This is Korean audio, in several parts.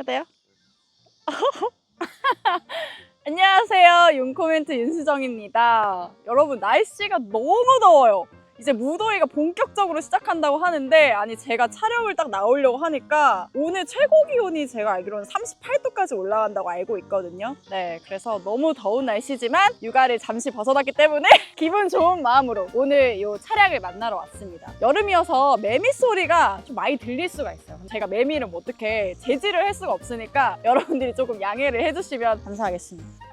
돼요? 안녕하세요. 윤코멘트 윤수정입니다. 여러분, 날씨가 너무 더워요. 이제 무더위가 본격적으로 시작한다고 하는데, 아니 제가 촬영을 딱 나오려고 하니까 오늘 최고 기온이 제가 알기로는 38도까지 올라간다고 알고 있거든요. 네, 그래서 너무 더운 날씨지만 육아를 잠시 벗어났기 때문에 기분 좋은 마음으로 오늘 이 차량을 만나러 왔습니다. 여름이어서 매미 소리가 좀 많이 들릴 수가 있어요. 제가 매미를 뭐 어떻게 제지를 할 수가 없으니까 여러분들이 조금 양해를 해주시면 감사하겠습니다.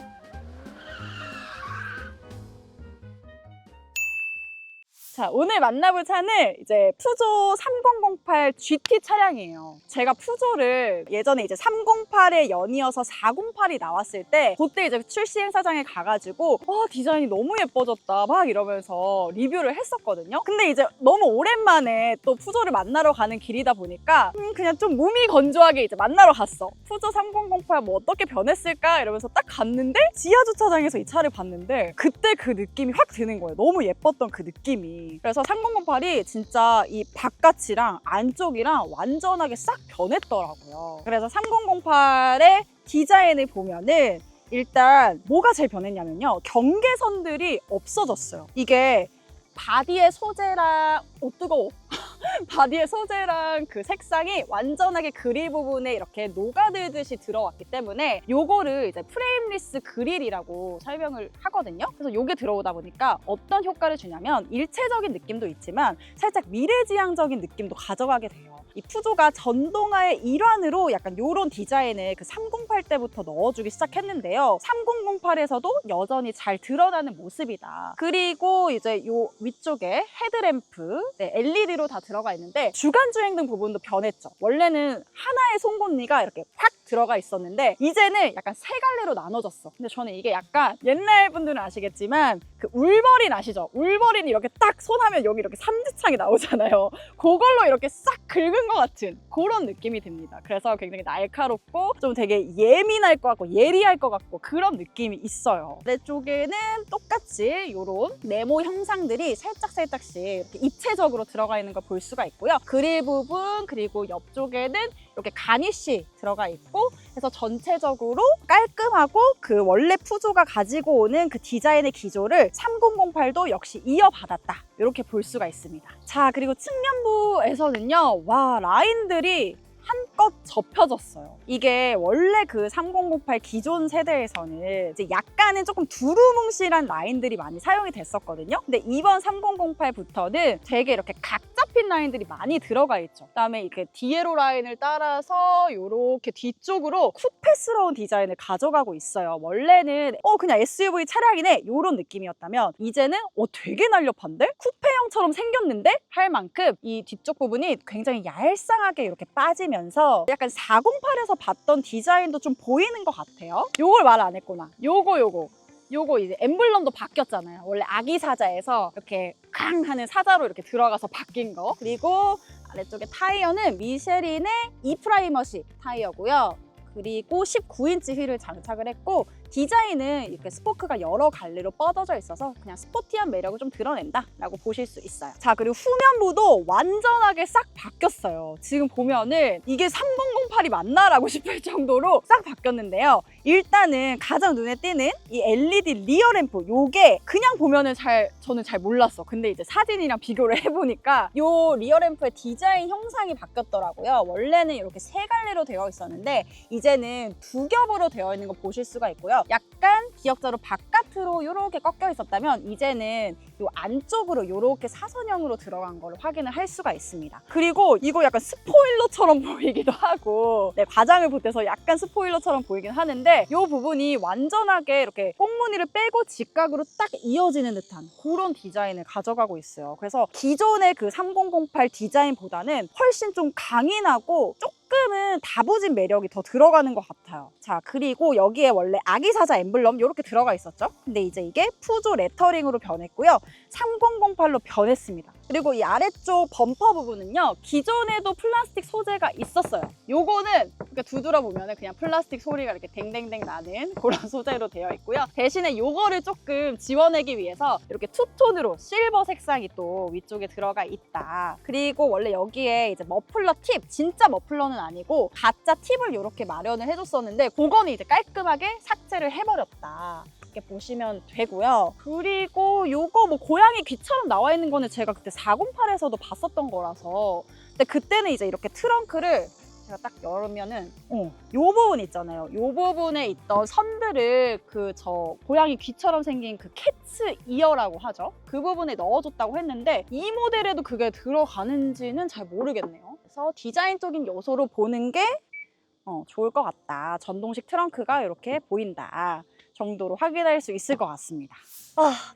자, 오늘 만나볼 차는 이제 푸조 3008 GT 차량이에요. 제가 푸조를 예전에 이제 308에 연이어서 408이 나왔을 때 그때 이제 출시 행사장에 가가지고 디자인이 너무 예뻐졌다 막 이러면서 리뷰를 했었거든요. 근데 이제 너무 오랜만에 또 푸조를 만나러 가는 길이다 보니까 그냥 좀 무미건조하게 이제 만나러 갔어. 푸조 3008 뭐 어떻게 변했을까 이러면서 딱 갔는데 지하 주차장에서 이 차를 봤는데 그때 그 느낌이 확 드는 거예요. 너무 예뻤던 그 느낌이. 그래서 3008이 진짜 이 바깥이랑 안쪽이랑 완전하게 싹 변했더라고요. 그래서 3008의 디자인을 보면은 일단 뭐가 제일 변했냐면요, 경계선들이 없어졌어요. 이게 바디의 소재랑 뜨거워. 바디의 소재랑 그 색상이 완전하게 그릴 부분에 이렇게 녹아들듯이 들어왔기 때문에 요거를 이제 프레임리스 그릴이라고 설명을 하거든요. 그래서 요게 들어오다 보니까 어떤 효과를 주냐면 일체적인 느낌도 있지만 살짝 미래지향적인 느낌도 가져가게 돼요. 이 푸조가 전동화의 일환으로 약간 요런 디자인을 그 308 때부터 넣어주기 시작했는데요. 3008에서도 여전히 잘 드러나는 모습이다. 그리고 이제 요 위쪽에 헤드램프, LED로 다 들어가 있는데 주간주행등 부분도 변했죠. 원래는 하나의 송곳니가 이렇게 확 들어가 있었는데 이제는 약간 세 갈래로 나눠졌어. 근데 저는 이게 약간 옛날 분들은 아시겠지만 그 울버린 아시죠? 울버린이 이렇게 딱 손하면 여기 이렇게 삼지창이 나오잖아요. 그걸로 이렇게 싹 긁은 것 같은 그런 느낌이 듭니다. 그래서 굉장히 날카롭고 좀 되게 예민할 것 같고 예리할 것 같고 그런 느낌이 있어요. 아래쪽에는 똑같이 이런 네모 형상들이 살짝씩 이렇게 입체적으로 들어가 있는 걸 볼 수가 있고요. 그릴 부분 그리고 옆쪽에는 이렇게 가니쉬 들어가 있고 해서 전체적으로 깔끔하고 그 원래 푸조가 가지고 오는 그 디자인의 기조를 3008도 역시 이어받았다, 이렇게 볼 수가 있습니다. 자, 그리고 측면부에서는요, 와, 라인들이 한껏 접혀졌어요. 이게 원래 그 3008 기존 세대에서는 이제 약간은 조금 두루뭉실한 라인들이 많이 사용이 됐었거든요. 근데 이번 3008부터는 되게 이렇게 각 잡힌 라인들이 많이 들어가 있죠. 그다음에 이렇게 디에로 라인을 따라서 이렇게 뒤쪽으로 쿠페스러운 디자인을 가져가고 있어요. 원래는 그냥 SUV 차량이네 이런 느낌이었다면 이제는 되게 날렵한데? 쿠페형처럼 생겼는데? 할 만큼 이 뒤쪽 부분이 굉장히 얄쌍하게 이렇게 빠지면서 약간 408에서 봤던 디자인도 좀 보이는 것 같아요. 요걸 말 안 했구나. 요거 이제 엠블럼도 바뀌었잖아요. 원래 아기 사자에서 이렇게 쾅 하는 사자로 이렇게 들어가서 바뀐 거. 그리고 아래쪽에 타이어는 미쉐린의 E프라이머식 타이어고요. 그리고 19인치 휠을 장착을 했고 디자인은 이렇게 스포크가 여러 갈래로 뻗어져 있어서 그냥 스포티한 매력을 좀 드러낸다 라고 보실 수 있어요. 자, 그리고 후면부도 완전하게 싹 바뀌었어요. 지금 보면은 이게 3008이 맞나? 라고 싶을 정도로 싹 바뀌었는데요. 일단은 가장 눈에 띄는 이 LED 리어 램프, 요게 그냥 보면은 저는 잘 몰랐어. 근데 이제 사진이랑 비교를 해보니까 요 리어 램프의 디자인 형상이 바뀌었더라고요. 원래는 이렇게 세 갈래로 되어 있었는데 이제는 두 겹으로 되어 있는 거 보실 수가 있고요. 약간 기역자로 바깥으로 이렇게 꺾여 있었다면 이제는 이 안쪽으로 이렇게 사선형으로 들어간 걸 확인을 할 수가 있습니다. 그리고 이거 약간 스포일러처럼 보이기도 하고 과장을 보태서 약간 스포일러처럼 보이긴 하는데 이 부분이 완전하게 이렇게 꽁무니를 빼고 직각으로 딱 이어지는 듯한 그런 디자인을 가져가고 있어요. 그래서 기존의 그 3008 디자인보다는 훨씬 좀 강인하고 조금은 다부진 매력이 더 들어가는 것 같아요. 자, 그리고 여기에 원래 아기사자 엠블럼 이렇게 들어가 있었죠. 근데 이제 이게 푸조 레터링으로 변했고요. 3008로 변했습니다. 그리고 이 아래쪽 범퍼 부분은요, 기존에도 플라스틱 소재가 있었어요. 요거는 그러니까 두드려 보면 그냥 플라스틱 소리가 이렇게 댕댕댕 나는 그런 소재로 되어 있고요. 대신에 요거를 조금 지워내기 위해서 이렇게 투톤으로 실버 색상이 또 위쪽에 들어가 있다. 그리고 원래 여기에 이제 머플러 팁, 진짜 머플러는 아니고 가짜 팁을 이렇게 마련을 해줬었는데 그거는 이제 깔끔하게 삭제를 해버렸다. 이렇게 보시면 되고요. 그리고 요거 뭐 고양이 귀처럼 나와 있는 거는 제가 그때 408에서도 봤었던 거라서, 근데 그때는 이제 이렇게 트렁크를 제가 딱 열으면은 요 부분 있잖아요. 요 부분에 있던 선들을 그 저 고양이 귀처럼 생긴 그 캣츠 이어라고 하죠. 그 부분에 넣어줬다고 했는데 이 모델에도 그게 들어가는지는 잘 모르겠네요. 그래서 디자인적인 요소로 보는 게 좋을 것 같다. 전동식 트렁크가 이렇게 보인다 정도로 확인할 수 있을 것 같습니다.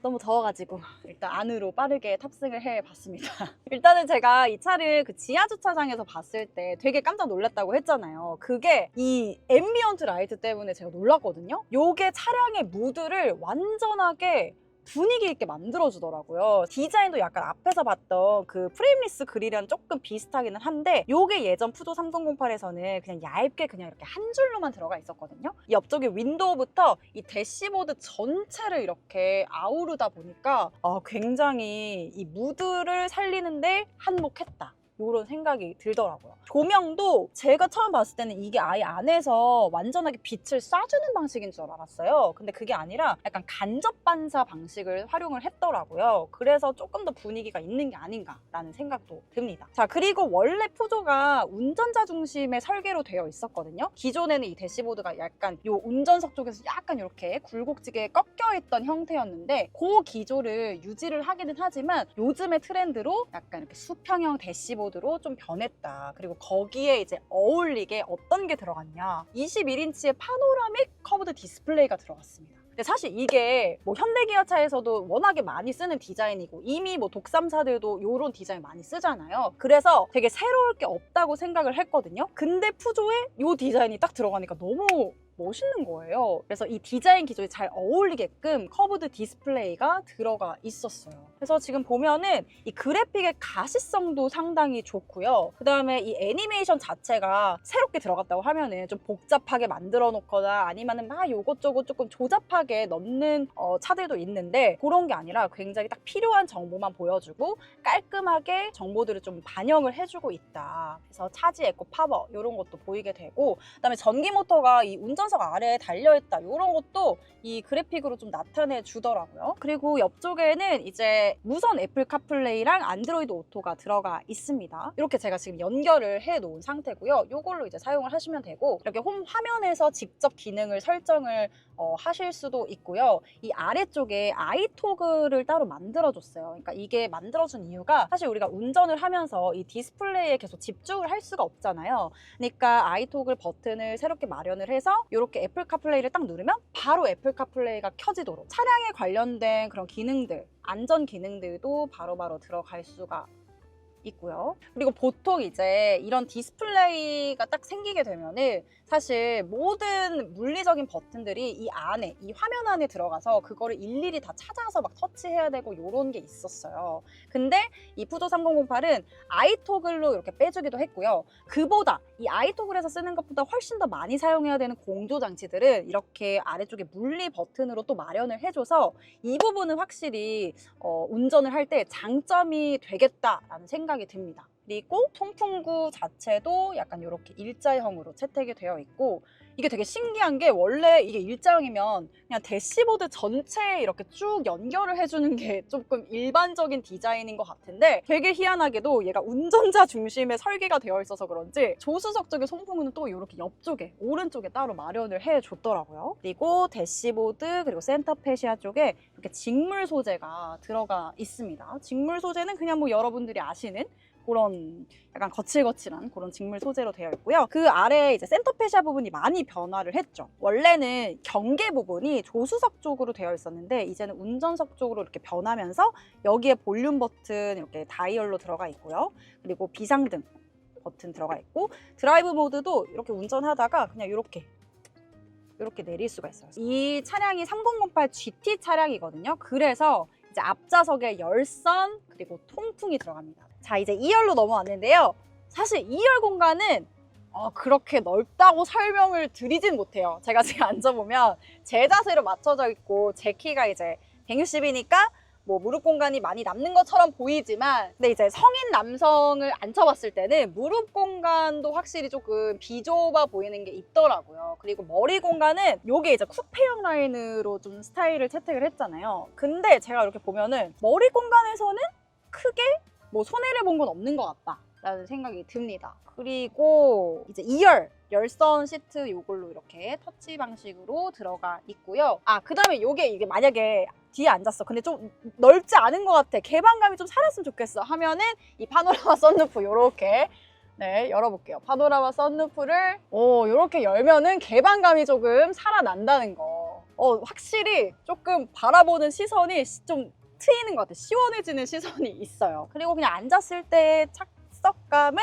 너무 더워가지고 일단 안으로 빠르게 탑승을 해봤습니다. 일단은 제가 이 차를 그 지하 주차장에서 봤을 때 되게 깜짝 놀랐다고 했잖아요. 그게 이 앰비언트 라이트 때문에 제가 놀랐거든요. 요게 차량의 무드를 완전하게 분위기 있게 만들어주더라고요. 디자인도 약간 앞에서 봤던 그 프레임리스 그릴이랑 조금 비슷하기는 한데 요게 예전 푸조 3008에서는 그냥 얇게 그냥 이렇게 한 줄로만 들어가 있었거든요. 옆쪽에 윈도우부터 이 대시보드 전체를 이렇게 아우르다 보니까 굉장히 이 무드를 살리는데 한몫했다. 이런 생각이 들더라고요. 조명도 제가 처음 봤을 때는 이게 아예 안에서 완전하게 빛을 쏴주는 방식인 줄 알았어요. 근데 그게 아니라 약간 간접 반사 방식을 활용을 했더라고요. 그래서 조금 더 분위기가 있는 게 아닌가라는 생각도 듭니다. 자, 그리고 원래 푸조가 운전자 중심의 설계로 되어 있었거든요. 기존에는 이 대시보드가 약간 요 운전석 쪽에서 약간 이렇게 굴곡지게 꺾여있던 형태였는데 그 기조를 유지를 하기는 하지만 요즘의 트렌드로 약간 이렇게 수평형 대시보드 으로 좀 변했다. 그리고 거기에 이제 어울리게 어떤 게 들어갔냐, 21인치의 파노라믹 커브드 디스플레이가 들어갔습니다. 근데 사실 이게 뭐 현대기아차에서도 워낙에 많이 쓰는 디자인이고 이미 뭐 독삼사들도 이런 디자인 많이 쓰잖아요. 그래서 되게 새로울 게 없다고 생각을 했거든요. 근데 푸조에 이 디자인이 딱 들어가니까 너무 멋있는 거예요. 그래서 이 디자인 기조에 잘 어울리게끔 커브드 디스플레이가 들어가 있었어요. 그래서 지금 보면은 이 그래픽의 가시성도 상당히 좋고요. 그 다음에 이 애니메이션 자체가 새롭게 들어갔다고 하면은 좀 복잡하게 만들어 놓거나 아니면은 막 요것저것 조금 조잡하게 넣는 차들도 있는데 그런 게 아니라 굉장히 딱 필요한 정보만 보여주고 깔끔하게 정보들을 좀 반영을 해주고 있다. 그래서 차지 에코 파워 이런 것도 보이게 되고, 그 다음에 전기 모터가 이 운전석 아래에 달려있다 이런 것도 이 그래픽으로 좀 나타내 주더라고요. 그리고 옆쪽에는 이제 무선 애플 카플레이랑 안드로이드 오토가 들어가 있습니다. 이렇게 제가 지금 연결을 해 놓은 상태고요. 이걸로 이제 사용을 하시면 되고, 이렇게 홈 화면에서 직접 기능을 설정을 하실 수도 있고요. 이 아래쪽에 아이토글을 따로 만들어줬어요. 그러니까 이게 만들어준 이유가 사실 우리가 운전을 하면서 이 디스플레이에 계속 집중을 할 수가 없잖아요. 그러니까 아이토글 버튼을 새롭게 마련을 해서 이렇게 애플 카플레이를 딱 누르면 바로 애플 카플레이가 켜지도록 차량에 관련된 그런 기능들, 안전 기능들도 바로바로 들어갈 수가 있고요. 그리고 보통 이제 이런 디스플레이가 딱 생기게 되면은 사실 모든 물리적인 버튼들이 이 안에, 이 화면 안에 들어가서 그거를 일일이 다 찾아서 막 터치해야 되고 이런 게 있었어요. 근데 이 푸조 3008은 아이토글로 이렇게 빼주기도 했고요. 그보다 이 아이토글에서 쓰는 것보다 훨씬 더 많이 사용해야 되는 공조 장치들은 이렇게 아래쪽에 물리 버튼으로 또 마련을 해줘서 이 부분은 확실히 운전을 할 때 장점이 되겠다라는 생각이 듭니다. 그리고 통풍구 자체도 약간 이렇게 일자형으로 채택이 되어 있고, 이게 되게 신기한 게 원래 이게 일자형이면 그냥 대시보드 전체에 이렇게 쭉 연결을 해주는 게 조금 일반적인 디자인인 것 같은데 되게 희한하게도 얘가 운전자 중심의 설계가 되어 있어서 그런지 조수석 쪽의 송풍구는 또 이렇게 옆쪽에 오른쪽에 따로 마련을 해줬더라고요. 그리고 대시보드 그리고 센터 페시아 쪽에 이렇게 직물 소재가 들어가 있습니다. 직물 소재는 그냥 뭐 여러분들이 아시는 그런 약간 거칠거칠한 그런 직물 소재로 되어 있고요. 그 아래 이제 센터 페시아 부분이 많이 변화를 했죠. 원래는 경계 부분이 조수석 쪽으로 되어 있었는데 이제는 운전석 쪽으로 이렇게 변하면서 여기에 볼륨 버튼 이렇게 다이얼로 들어가 있고요. 그리고 비상등 버튼 들어가 있고, 드라이브 모드도 이렇게 운전하다가 그냥 이렇게 내릴 수가 있어요. 이 차량이 3008 GT 차량이거든요. 그래서 이제 앞좌석에 열선 그리고 통풍이 들어갑니다. 자, 이제 2열로 넘어왔는데요. 사실 2열 공간은 그렇게 넓다고 설명을 드리진 못해요. 제가 지금 앉아보면 제 자세로 맞춰져 있고 제 키가 이제 160이니까 뭐 무릎 공간이 많이 남는 것처럼 보이지만, 근데 이제 성인 남성을 앉혀봤을 때는 무릎 공간도 확실히 조금 비좁아 보이는 게 있더라고요. 그리고 머리 공간은 요게 이제 쿠페형 라인으로 좀 스타일을 채택을 했잖아요. 근데 제가 이렇게 보면은 머리 공간에서는 크게 뭐 손해를 본 건 없는 것 같다 라는 생각이 듭니다. 그리고 이제 2열 열선 시트 요걸로 이렇게 터치 방식으로 들어가 있고요. 그 다음에 이게 만약에 뒤에 앉았어. 근데 좀 넓지 않은 것 같아. 개방감이 좀 살았으면 좋겠어. 하면은 이 파노라마 썬루프 요렇게 열어볼게요. 파노라마 썬루프를 요렇게 열면은 개방감이 조금 살아난다는 거. 확실히 조금 바라보는 시선이 좀 트이는 것 같아. 시원해지는 시선이 있어요. 그리고 그냥 앉았을 때 착석감은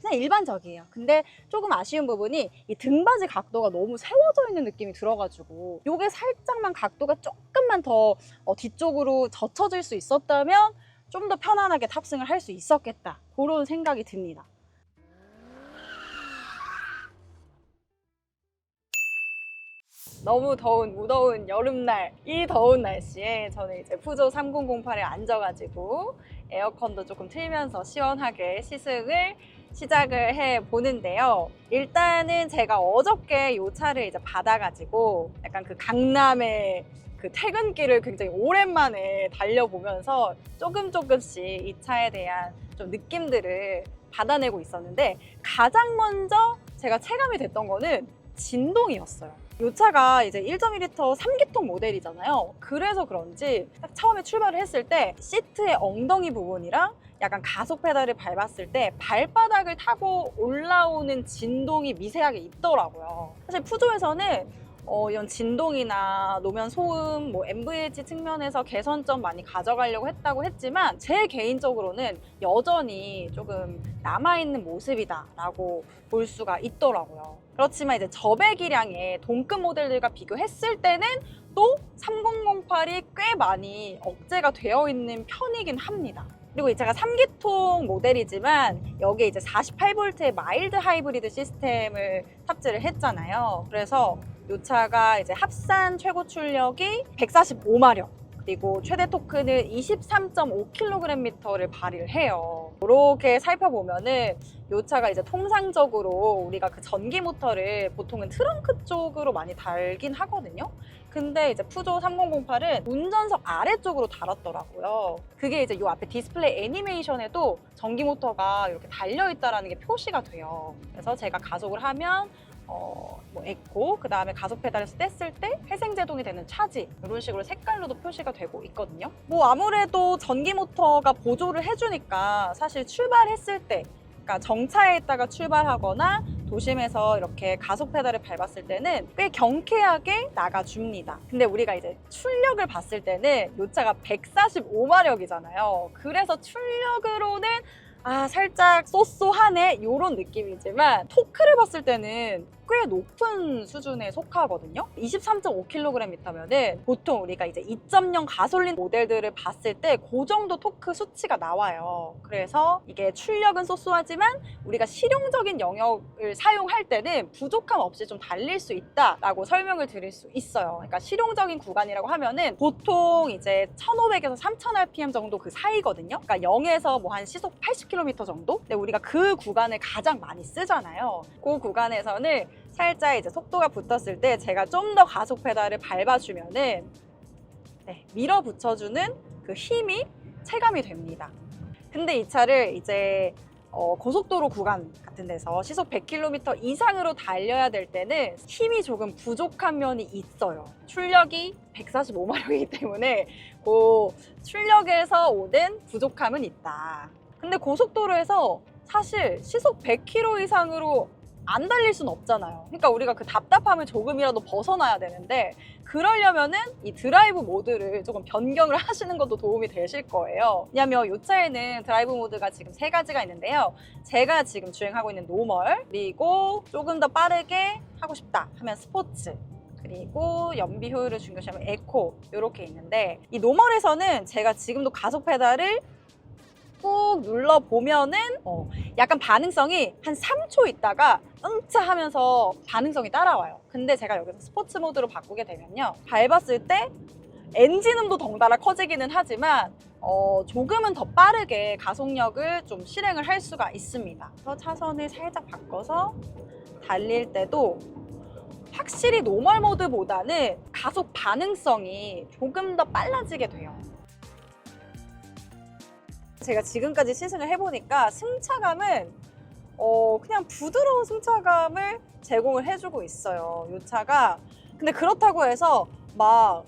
그냥 일반적이에요. 근데 조금 아쉬운 부분이 이 등받이 각도가 너무 세워져 있는 느낌이 들어가지고 요게 살짝만 각도가 조금만 더 뒤쪽으로 젖혀질 수 있었다면 좀 더 편안하게 탑승을 할 수 있었겠다, 그런 생각이 듭니다. 너무 더운 무더운 여름날, 이 더운 날씨에 저는 이제 푸조 3008에 앉아가지고 에어컨도 조금 틀면서 시원하게 시승을 시작을 해 보는데요. 일단은 제가 어저께 이 차를 이제 받아가지고 약간 그 강남의 그 퇴근길을 굉장히 오랜만에 달려보면서 조금씩 이 차에 대한 좀 느낌들을 받아내고 있었는데, 가장 먼저 제가 체감이 됐던 거는 진동이었어요. 이 차가 이제 1.2L 3기통 모델이잖아요. 그래서 그런지 딱 처음에 출발을 했을 때 시트의 엉덩이 부분이랑 약간 가속 페달을 밟았을 때 발바닥을 타고 올라오는 진동이 미세하게 있더라고요. 사실 푸조에서는 이런 진동이나 노면 소음, 뭐 MVH 측면에서 개선점 많이 가져가려고 했다고 했지만, 제 개인적으로는 여전히 조금 남아있는 모습이다라고 볼 수가 있더라고요. 그렇지만 이제 저배기량의 동급 모델들과 비교했을 때는 또 3008이 꽤 많이 억제가 되어 있는 편이긴 합니다. 그리고 이 차가 3기통 모델이지만 여기에 이제 48V의 마일드 하이브리드 시스템을 탑재를 했잖아요. 그래서 이 차가 이제 합산 최고 출력이 145마력, 그리고 최대 토크는 23.5kgm를 발휘를 해요. 이렇게 살펴보면은 이 차가 이제 통상적으로 우리가 그 전기 모터를 보통은 트렁크 쪽으로 많이 달긴 하거든요. 근데 이제 푸조 3008은 운전석 아래쪽으로 달았더라고요. 그게 이제 이 앞에 디스플레이 애니메이션에도 전기 모터가 이렇게 달려있다는 게 표시가 돼요. 그래서 제가 가속을 하면 뭐 에코, 그 다음에 가속 페달에서 뗐을 때 회생제동이 되는 차지, 이런 식으로 색깔로도 표시가 되고 있거든요. 뭐 아무래도 전기 모터가 보조를 해주니까 사실 출발했을 때, 그러니까 정차에 있다가 출발하거나 도심에서 이렇게 가속 페달을 밟았을 때는 꽤 경쾌하게 나가줍니다. 근데 우리가 이제 출력을 봤을 때는 이 차가 145마력이잖아요. 그래서 출력으로는 살짝 쏘쏘하네 이런 느낌이지만, 토크를 봤을 때는 꽤 높은 수준에 속하거든요. 23.5kgm면은 보통 우리가 이제 2.0 가솔린 모델들을 봤을 때 그 정도 토크 수치가 나와요. 그래서 이게 출력은 쏘쏘하지만 우리가 실용적인 영역을 사용할 때는 부족함 없이 좀 달릴 수 있다라고 설명을 드릴 수 있어요. 그러니까 실용적인 구간이라고 하면은 보통 이제 1500에서 3000rpm 정도 그 사이거든요. 그러니까 0에서 뭐 한 시속 80km 정도? 근데 우리가 그 구간을 가장 많이 쓰잖아요. 그 구간에서는 살짝 이제 속도가 붙었을 때 제가 좀 더 가속 페달을 밟아주면은 밀어붙여주는 그 힘이 체감이 됩니다. 근데 이 차를 이제 고속도로 구간 같은 데서 시속 100km 이상으로 달려야 될 때는 힘이 조금 부족한 면이 있어요. 출력이 145마력이기 때문에 그 출력에서 오는 부족함은 있다. 근데 고속도로에서 사실 시속 100km 이상으로 안 달릴 수는 없잖아요. 그러니까 우리가 그 답답함을 조금이라도 벗어나야 되는데, 그러려면은 이 드라이브 모드를 조금 변경을 하시는 것도 도움이 되실 거예요. 왜냐면 이 차에는 드라이브 모드가 지금 3가지가 있는데요. 제가 지금 주행하고 있는 노멀, 그리고 조금 더 빠르게 하고 싶다 하면 스포츠, 그리고 연비 효율을 중요시하면 에코 이렇게 있는데, 이 노멀에서는 제가 지금도 가속 페달을 꾹 눌러보면은 약간 반응성이 한 3초 있다가 응차 하면서 반응성이 따라와요. 근데 제가 여기서 스포츠 모드로 바꾸게 되면요, 밟았을 때 엔진음도 덩달아 커지기는 하지만 조금은 더 빠르게 가속력을 좀 실행을 할 수가 있습니다. 그래서 차선을 살짝 바꿔서 달릴 때도 확실히 노멀 모드보다는 가속 반응성이 조금 더 빨라지게 돼요. 제가 지금까지 시승을 해보니까 승차감은 그냥 부드러운 승차감을 제공을 해주고 있어요, 이 차가. 근데 그렇다고 해서 막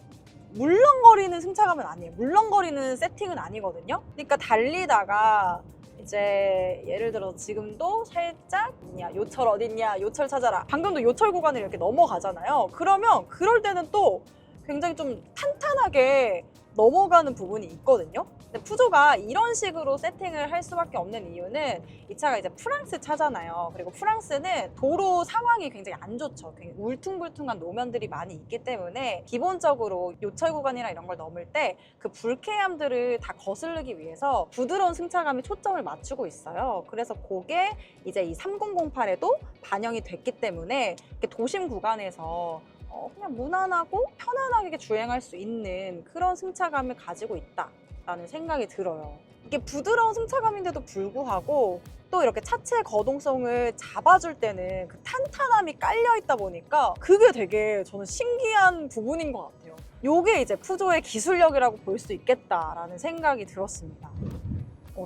물렁거리는 승차감은 아니에요. 물렁거리는 세팅은 아니거든요. 그러니까 달리다가 이제 예를 들어 지금도 살짝 요철 어딨냐, 요철 찾아라. 방금도 요철 구간을 이렇게 넘어가잖아요. 그러면 그럴 때는 또 굉장히 좀 탄탄하게 넘어가는 부분이 있거든요. 근데 푸조가 이런 식으로 세팅을 할 수밖에 없는 이유는, 이 차가 이제 프랑스 차잖아요. 그리고 프랑스는 도로 상황이 굉장히 안 좋죠. 굉장히 울퉁불퉁한 노면들이 많이 있기 때문에 기본적으로 요철 구간이나 이런 걸 넘을 때 그 불쾌함들을 다 거스르기 위해서 부드러운 승차감에 초점을 맞추고 있어요. 그래서 그게 이제 이 3008에도 반영이 됐기 때문에 도심 구간에서 그냥 무난하고 편안하게 주행할 수 있는 그런 승차감을 가지고 있다라는 생각이 들어요. 이게 부드러운 승차감인데도 불구하고 또 이렇게 차체의 거동성을 잡아줄 때는 그 탄탄함이 깔려 있다 보니까 그게 되게 저는 신기한 부분인 것 같아요. 이게 이제 푸조의 기술력이라고 볼 수 있겠다라는 생각이 들었습니다.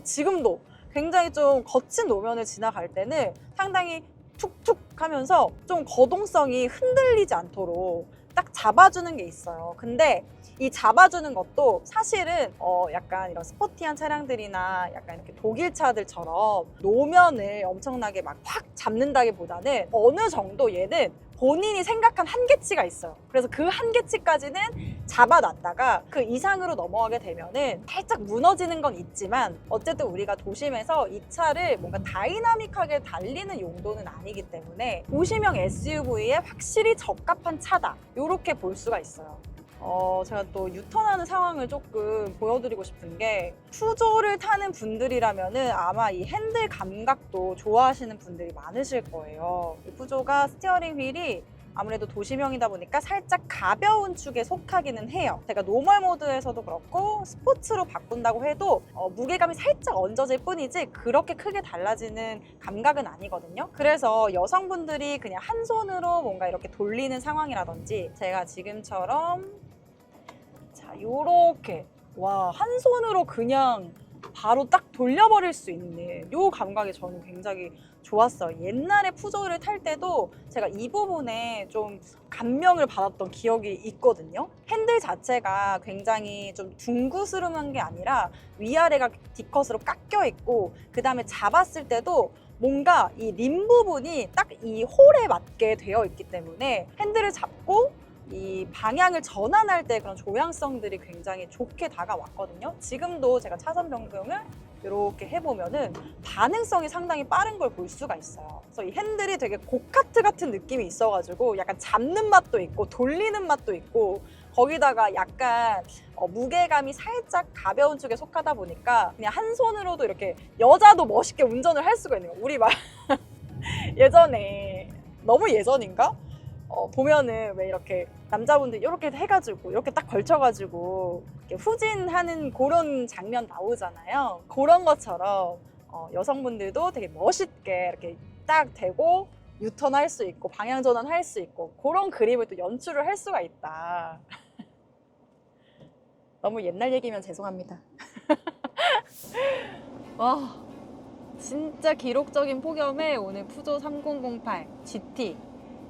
지금도 굉장히 좀 거친 노면을 지나갈 때는 상당히 툭툭 하면서 좀 거동성이 흔들리지 않도록 딱 잡아주는 게 있어요. 근데 이 잡아주는 것도 사실은 약간 이런 스포티한 차량들이나 약간 이렇게 독일 차들처럼 노면을 엄청나게 막 확 잡는다기보다는 어느 정도 얘는 본인이 생각한 한계치가 있어요. 그래서 그 한계치까지는 잡아놨다가 그 이상으로 넘어가게 되면은 살짝 무너지는 건 있지만, 어쨌든 우리가 도심에서 이 차를 뭔가 다이나믹하게 달리는 용도는 아니기 때문에 도심형 SUV에 확실히 적합한 차다, 이렇게 볼 수가 있어요. 제가 또 유턴하는 상황을 조금 보여드리고 싶은 게, 푸조를 타는 분들이라면은 아마 이 핸들 감각도 좋아하시는 분들이 많으실 거예요. 이 푸조가 스티어링 휠이 아무래도 도심형이다 보니까 살짝 가벼운 축에 속하기는 해요. 제가 노멀 모드에서도 그렇고 스포츠로 바꾼다고 해도 무게감이 살짝 얹어질 뿐이지 그렇게 크게 달라지는 감각은 아니거든요. 그래서 여성분들이 그냥 한 손으로 뭔가 이렇게 돌리는 상황이라든지, 제가 지금처럼 요렇게 한 손으로 그냥 바로 딱 돌려버릴 수 있는 요 감각이 저는 굉장히 좋았어요. 옛날에 푸조를 탈 때도 제가 이 부분에 좀 감명을 받았던 기억이 있거든요. 핸들 자체가 굉장히 좀 둥그스름한 게 아니라 위아래가 D컷으로 깎여 있고, 그 다음에 잡았을 때도 뭔가 이 림 부분이 딱 이 홀에 맞게 되어 있기 때문에 핸들을 잡고 이 방향을 전환할 때 그런 조향성들이 굉장히 좋게 다가왔거든요. 지금도 제가 차선 변경을 이렇게 해보면은 반응성이 상당히 빠른 걸 볼 수가 있어요. 그래서 이 핸들이 되게 고카트 같은 느낌이 있어가지고 약간 잡는 맛도 있고 돌리는 맛도 있고, 거기다가 약간 무게감이 살짝 가벼운 쪽에 속하다 보니까 그냥 한 손으로도 이렇게 여자도 멋있게 운전을 할 수가 있는 거예요. 우리 막 예전에, 너무 예전인가? 보면은 왜 이렇게 남자분들 이렇게 해가지고 이렇게 딱 걸쳐가지고 이렇게 후진하는 그런 장면 나오잖아요. 그런 것처럼 여성분들도 되게 멋있게 이렇게 딱 대고 유턴할 수 있고 방향 전환할 수 있고 그런 그림을 또 연출을 할 수가 있다. 너무 옛날 얘기면 죄송합니다. 와, 진짜 기록적인 폭염에 오늘 푸조 3008 GT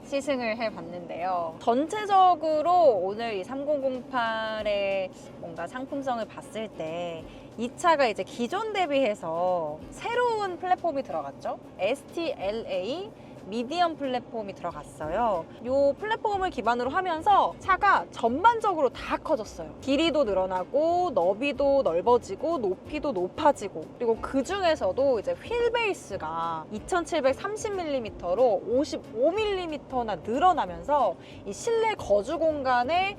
시승을 해봤는데요. 전체적으로 오늘 이 3008의 뭔가 상품성을 봤을 때 이 차가 이제 기존 대비해서 새로운 플랫폼이 들어갔죠. STLA 미디엄 플랫폼이 들어갔어요. 이 플랫폼을 기반으로 하면서 차가 전반적으로 다 커졌어요. 길이도 늘어나고 너비도 넓어지고 높이도 높아지고, 그리고 그 중에서도 이제 휠 베이스가 2730mm로 55mm나 늘어나면서 이 실내 거주 공간의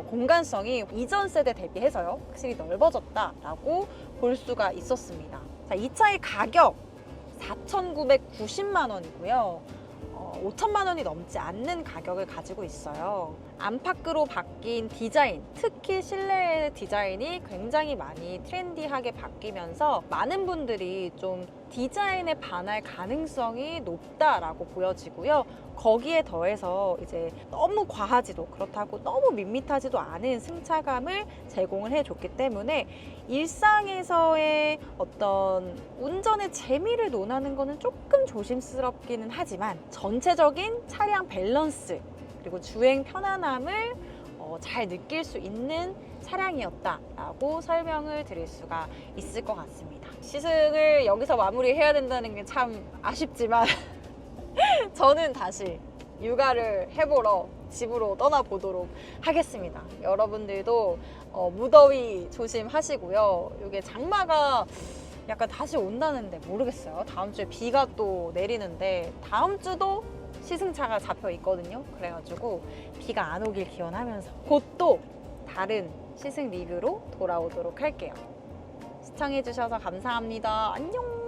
공간성이 이전 세대 대비해서요 확실히 넓어졌다라고 볼 수가 있었습니다. 자, 이 차의 가격 4,990만 원이고요. 5천만 원이 넘지 않는 가격을 가지고 있어요. 안팎으로 바뀐 디자인, 특히 실내 디자인이 굉장히 많이 트렌디하게 바뀌면서 많은 분들이 좀 디자인에 반할 가능성이 높다라고 보여지고요. 거기에 더해서 이제 너무 과하지도 그렇다고 너무 밋밋하지도 않은 승차감을 제공을 해줬기 때문에 일상에서의 어떤 운전의 재미를 논하는 거는 조금 조심스럽기는 하지만 전체적인 차량 밸런스 그리고 주행 편안함을 잘 느낄 수 있는 차량이었다라고 설명을 드릴 수가 있을 것 같습니다. 시승을 여기서 마무리해야 된다는 게 참 아쉽지만 저는 다시 육아를 해보러 집으로 떠나보도록 하겠습니다. 여러분들도 무더위 조심하시고요. 이게 장마가 약간 다시 온다는데 모르겠어요. 다음 주에 비가 또 내리는데 다음 주도 시승차가 잡혀 있거든요. 그래가지고 비가 안 오길 기원하면서 곧 또 다른 시승 리뷰로 돌아오도록 할게요. 시청해주셔서 감사합니다. 안녕!